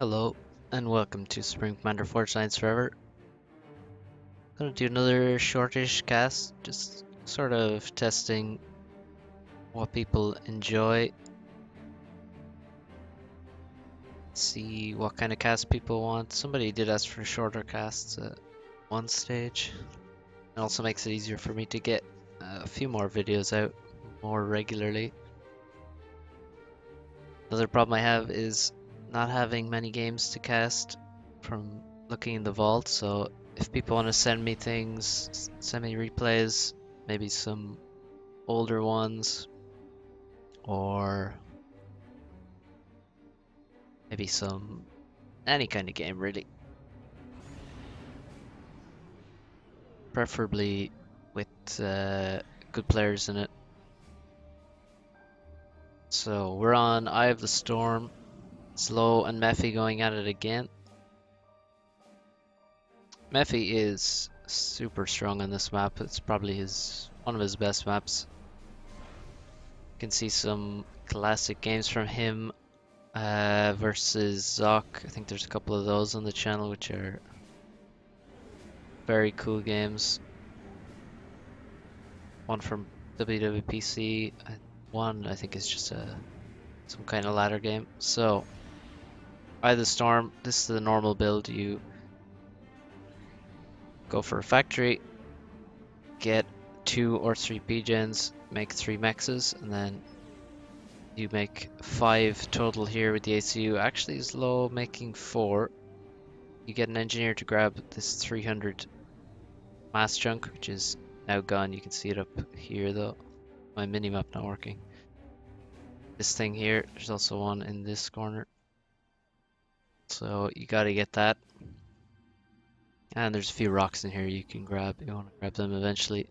Hello, and welcome to Spring Commander Forge Science Forever. Gonna do another shortish cast, just sort of testing what people enjoy, see what kind of cast people want. Somebody did ask for shorter casts at one stage. It also makes it easier for me to get a few more videos out more regularly. Another problem I have is not having many games to cast from looking in the vault, so if people want to send me things, send me replays, maybe some older ones, or maybe some any kind of game really. Preferably with good players in it. So we're on Eye of the Storm, Slow and Mephi going at it again. Mephi is super strong on this map. It's probably one of his best maps. You can see some classic games from him versus Zoc. I think there's a couple of those on the channel which are very cool games. One from WWPC, one I think is just some kind of ladder game. So, Eye of the Storm, this is the normal build. You go for a factory, get 2 or 3 P-gens, make 3 mexes, and then you make 5 total here with the ACU. Actually is low, making 4. You get an engineer to grab this 300 mass chunk, which is now gone. You can see it up here though. My minimap not working. This thing here, there's also one in this corner. So you gotta get that. And there's a few rocks in here you can grab. You want to grab them eventually.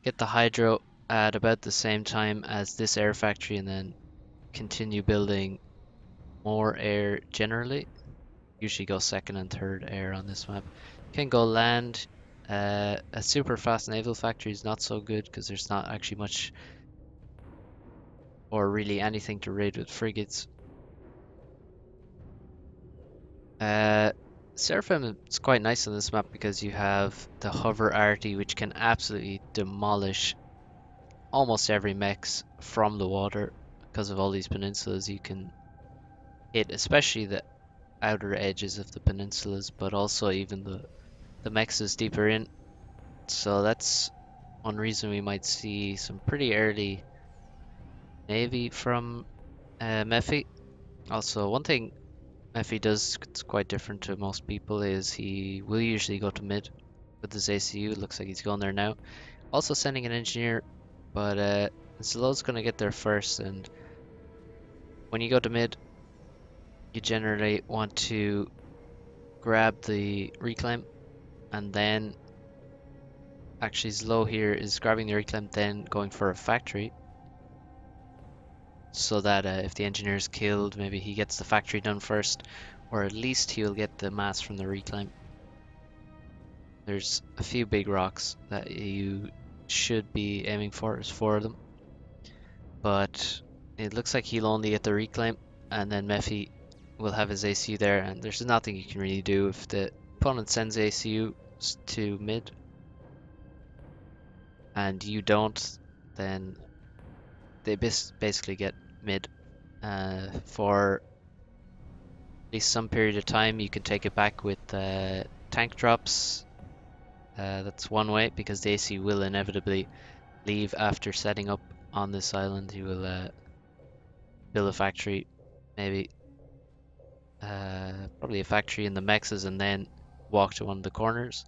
Get the hydro at about the same time as this air factory and then continue building more air generally. Usually go second and third air on this map. Can go land. A super fast naval factory is not so good because there's not actually much or really anything to raid with frigates. Seraphim is quite nice on this map because you have the hover arty which can absolutely demolish almost every mechs from the water. Because of all these peninsulas you can hit, especially the outer edges of the peninsulas, but also even the mechs is deeper in. So that's one reason we might see some pretty early navy from Mephi. Also, one thing Mephi does, it's quite different to most people, is he will usually go to mid with his ACU. Looks like he's going there now. Also sending an engineer, but Slow's gonna get there first, and when you go to mid, you generally want to grab the reclaim, and then actually Slow here is grabbing the reclaim, then going for a factory, so that if the engineer is killed, maybe he gets the factory done first, or at least he'll get the mass from the reclaim. There's a few big rocks that you should be aiming for, there's 4 of them. But it looks like he'll only get the reclaim, and then Mephi will have his ACU there, and there's nothing you can really do if the opponent sends ACU to mid and you don't, then they basically get mid for at least some period of time. You can take it back with tank drops. That's one way, because the AC will inevitably leave after setting up on this island. He will build a factory, maybe probably a factory in the mexes, and then walk to one of the corners.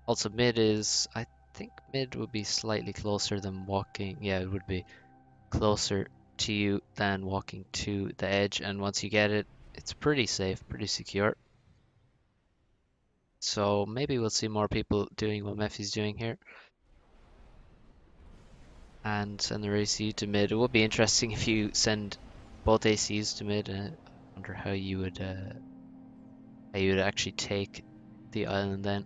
Also mid is, I think mid would be slightly closer than walking. Yeah, it would be closer to you than walking to the edge, and once you get it, it's pretty safe, pretty secure. So maybe we'll see more people doing what Mephi's doing here and send their AC to mid. It would be interesting if you send both ACs to mid. I wonder how you would actually take the island then,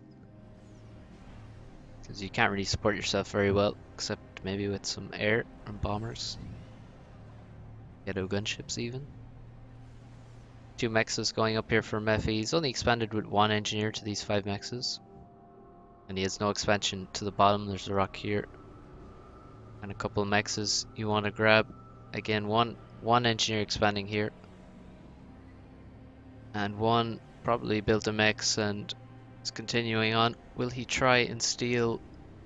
because you can't really support yourself very well, except maybe with some air and bombers, ghetto gunships even. 2 mexes going up here for Mephi. He's only expanded with 1 engineer to these 5 mexes. And he has no expansion to the bottom. There's a rock here. And a couple of mexes you want to grab. Again, one engineer expanding here. And one probably built a mex and is continuing on. Will he try and steal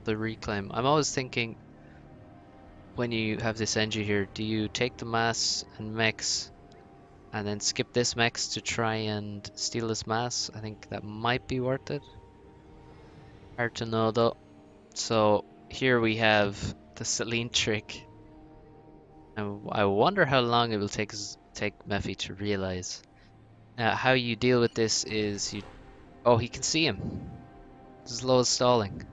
the reclaim? I'm always thinking, when you have this engie here, do you take the mass and mex and then skip this mex to try and steal this mass? I think that might be worth it. Hard to know though. So here we have the Celine trick. And I wonder how long it will take Mephi to realize. How you deal with this is you... Oh, he can see him. This is lowest stalling.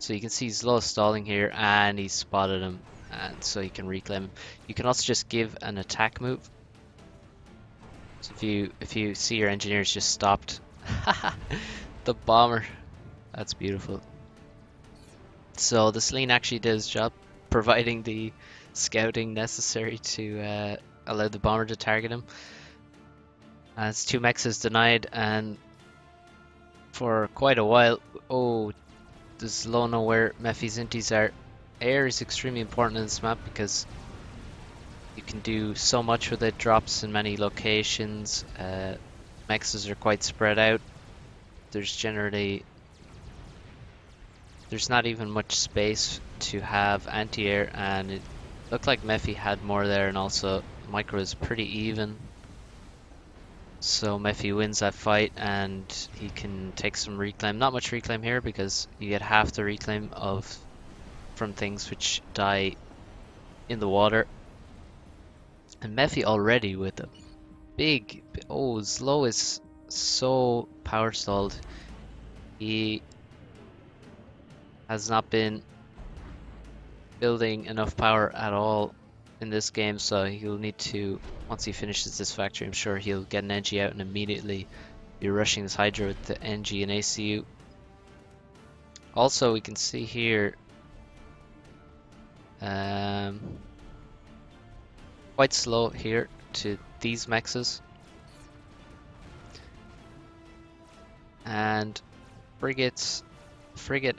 So you can see he's lowest stalling here, and he's spotted him, and so you can reclaim him. You can also just give an attack move. So if you see your engineers just stopped, the bomber, that's beautiful. So the Celine actually did his job, providing the scouting necessary to allow the bomber to target him. As 2 mexes denied, and for quite a while, oh, there's low nowhere Mephi's inties are. Air is extremely important in this map because you can do so much with it. Drops in many locations. Mexes are quite spread out. There's not even much space to have anti-air, and it looked like Mephi had more there, and also micro is pretty even. So Mephi wins that fight, and he can take some reclaim. Not much reclaim here because you get half the reclaim from things which die in the water. And Mephi already with a big... Oh, Slow is so power stalled. He has not been building enough power at all in this game, so he'll need to, once he finishes this factory, I'm sure he'll get an NG out and immediately be rushing this Hydra with the NG and ACU. Also, we can see here quite slow here to these mexes, and frigate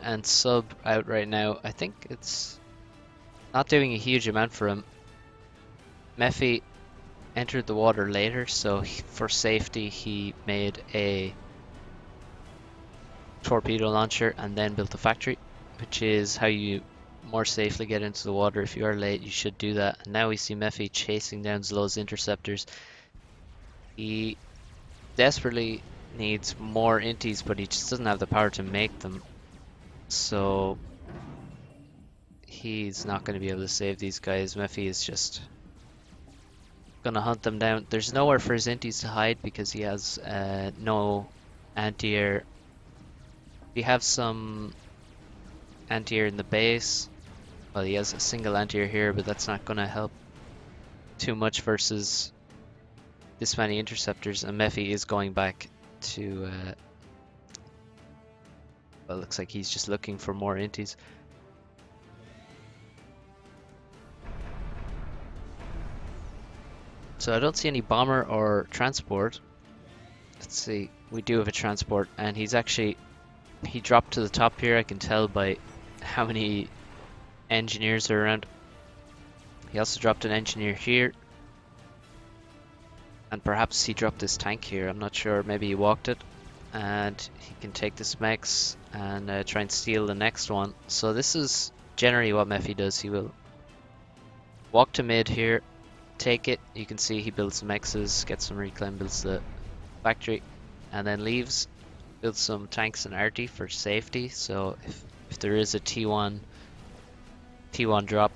and sub out right now. I think it's not doing a huge amount for him. Mephi entered the water later, so for safety he made a torpedo launcher and then built a factory, which is how you more safely get into the water. If you are late, you should do that. And now we see Mephi chasing down Zlow's interceptors. He desperately needs more inties, but he just doesn't have the power to make them. So he's not going to be able to save these guys. Mephi is just gonna hunt them down. There's nowhere for his inties to hide because he has no anti-air. We have some anti-air in the base. Well, he has a single anti-air here, but that's not gonna help too much versus this many interceptors. And Mephi is going back to well, it looks like he's just looking for more inties. So I don't see any bomber or transport. Let's see, we do have a transport, and he dropped to the top here. I can tell by how many engineers are around. He also dropped an engineer here, and perhaps he dropped this tank here. I'm not sure, maybe he walked it, and he can take this mex and try and steal the next one. So this is generally what Mephi does. He will walk to mid here, take it. You can see he builds some mexes, gets some reclaim, builds the factory, and then leaves, builds some tanks and arty for safety. So if there is a T1 drop,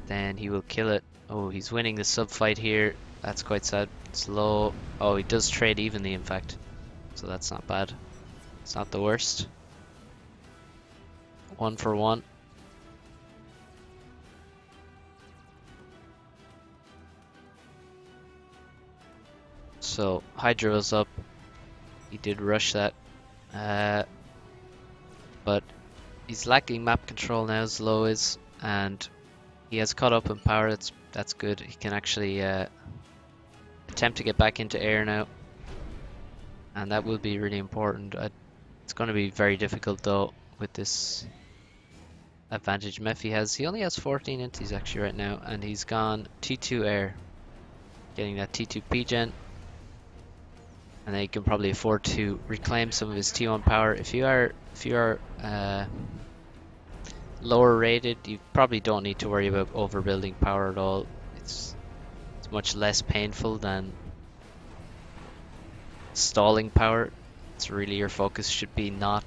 then he will kill it. Oh, he's winning the sub fight here. That's quite sad. It's low. Oh, he does trade evenly, in fact, so that's not bad. It's not the worst. 1 for 1. So Hydra was up. He did rush that, but he's lacking map control now. Zlo is, and he has caught up in power. That's good. He can actually attempt to get back into air now, and that will be really important. It's going to be very difficult though with this advantage Mephi has. He only has 14 inties actually right now, and he's gone T2 air, getting that T2 P-gen, and then he can probably afford to reclaim some of his T1 power. If you are lower rated, you probably don't need to worry about overbuilding power at all. It's much less painful than stalling power. It's really your focus should be not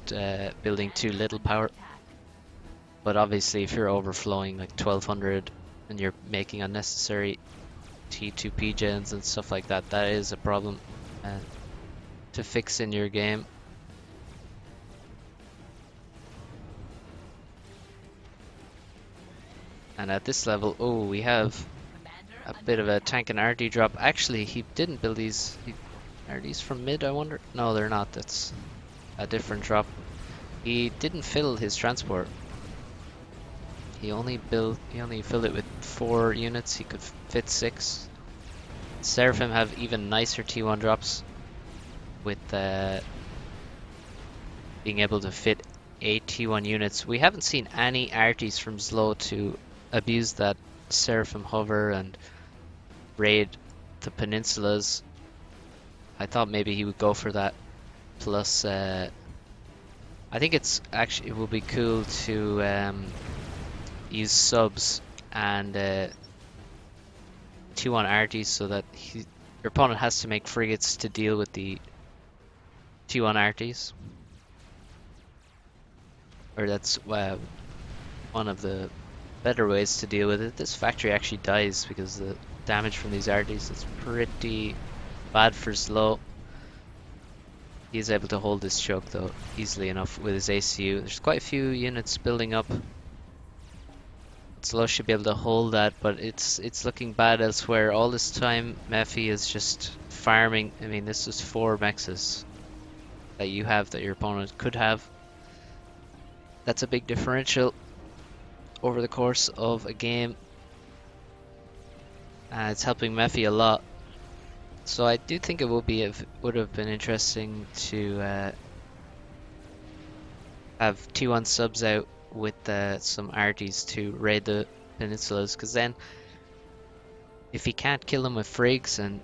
building too little power. But obviously if you're overflowing like 1200 and you're making unnecessary T2P gens and stuff like that, that is a problem to fix in your game. And at this level, oh, we have a bit of a tank and RD drop. Actually, he didn't build these. Are these from mid, I wonder? No, they're not. That's a different drop. He didn't fill his transport. He only filled it with 4 units. He could fit 6. Seraphim have even nicer T1 drops with being able to fit 8 T1 units. We haven't seen any arties from Zlo to abuse that Seraphim hover and raid the peninsulas. I thought maybe he would go for that. Plus, I think it will be cool to use subs and T1 arties so that your opponent has to make frigates to deal with the T1 arties. Or that's one of the better ways to deal with it. This factory actually dies because the damage from these arties is pretty bad for Zlo. He's able to hold this choke though easily enough with his ACU. There's quite a few units building up. Zlo should be able to hold that, but it's looking bad elsewhere. All this time Mephi is just farming. I mean, this is 4 mexes that you have that your opponent could have. That's a big differential over the course of a game. It's helping Mephi a lot. So I do think it would have been interesting to have T1 subs out with some arties to raid the peninsulas, because then if he can't kill them with frigs, and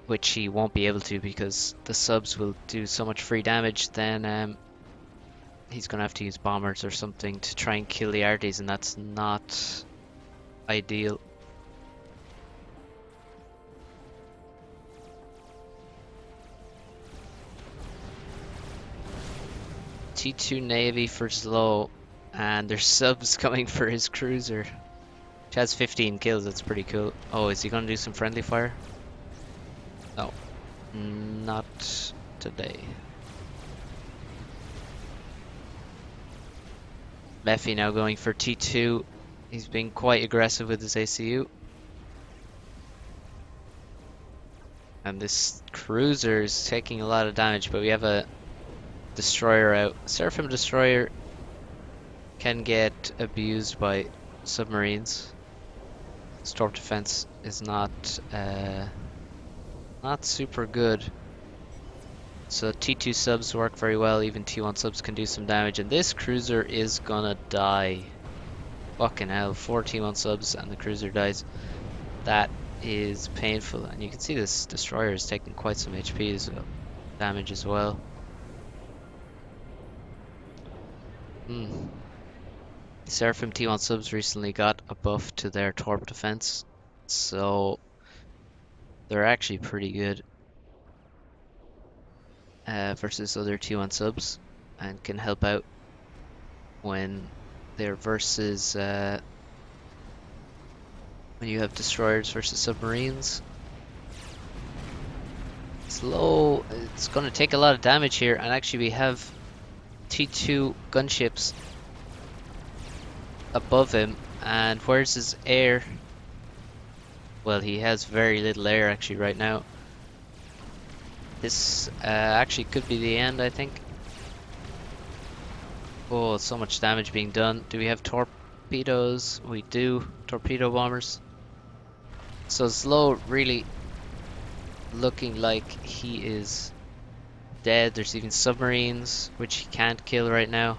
which he won't be able to because the subs will do so much free damage, then he's gonna have to use bombers or something to try and kill the arties, and that's not ideal. T2 Navy for Zlo, and there's subs coming for his cruiser, which has 15 kills. That's pretty cool. Oh, is he gonna do some friendly fire? No, not today. Mephi now going for T2. He's being quite aggressive with his ACU. And this cruiser is taking a lot of damage, but we have a destroyer out. Seraphim destroyer can get abused by submarines. Storm defense is not super good. So T2 subs work very well. Even T1 subs can do some damage, and this cruiser is gonna die. Fucking hell, 4 T1 subs and the cruiser dies. That is painful, and you can see this destroyer is taking quite some HP damage as well. Seraphim T1 subs recently got a buff to their torp defense, so they're actually pretty good versus other T1 subs, and can help out when they're versus when you have destroyers versus submarines. Slow, it's going to take a lot of damage here, and actually we have T2 gunships above him, and where's his air? Well, he has very little air actually right now. This actually could be the end, I think. Oh, so much damage being done. Do we have torpedoes? We do. Torpedo bombers. So Zlo really looking like he is dead. There's even submarines, which he can't kill right now.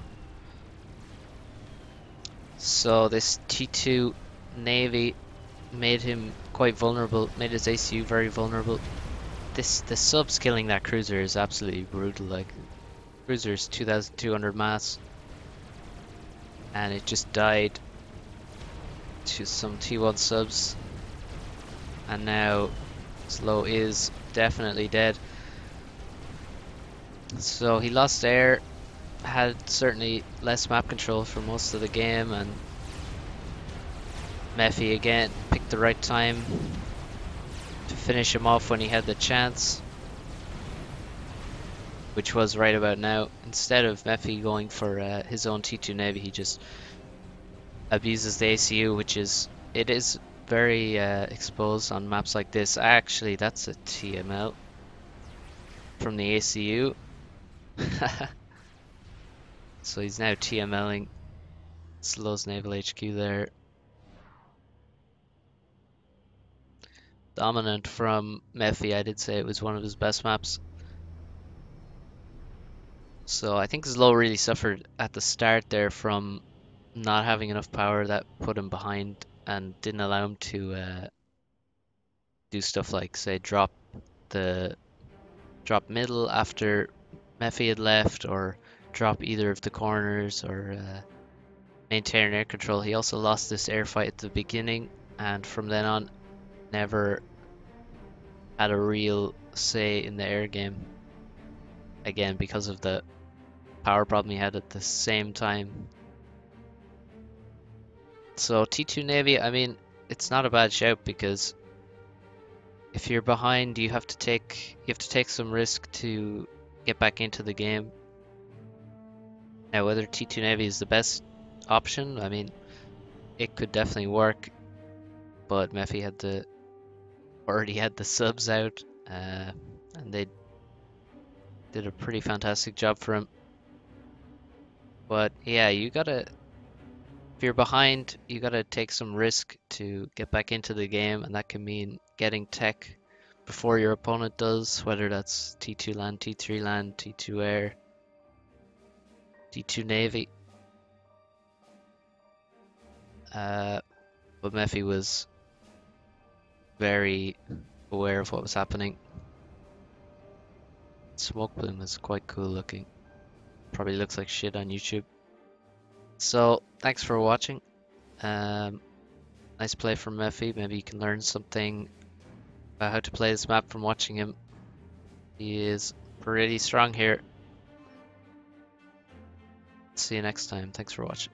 So this T2 Navy made him quite vulnerable, made his ACU very vulnerable. The subs killing that cruiser is absolutely brutal. Like, cruiser's 2,200 mass, and it just died to some T1 subs, and now Slow is definitely dead. So he lost air, had certainly less map control for most of the game, and Mephi again picked the right time to finish him off when he had the chance, which was right about now. Instead of Mephi going for his own T2 Navy, he just abuses the ACU, which is very exposed on maps like this. Actually, that's a TML from the ACU. So he's now TMLing Slow's Naval HQ there. Dominant from Mephi. I did say it was one of his best maps. So I think Slow really suffered at the start there from not having enough power. That put him behind and didn't allow him to do stuff like, say, the drop middle after Mephi had left, or drop either of the corners, or maintain air control. He also lost this air fight at the beginning, and from then on never had a real say in the air game, again because of the power problem he had at the same time. So T2 Navy, I mean, it's not a bad shout, because if you're behind, you have to take some risk to get back into the game. Now, whether T2 Navy is the best option, I mean, it could definitely work, but Mephi already had the subs out, and they did a pretty fantastic job for him. But yeah, if you're behind, you gotta take some risk to get back into the game, and that can mean getting tech before your opponent does, whether that's T2 land, T3 land, T2 air, T2 navy. But Mephi was very aware of what was happening. Smoke plume is quite cool looking. Probably looks like shit on YouTube. So thanks for watching. Nice play from Mephi. Maybe you can learn something about how to play this map from watching him. He is pretty strong here. See you next time. Thanks for watching.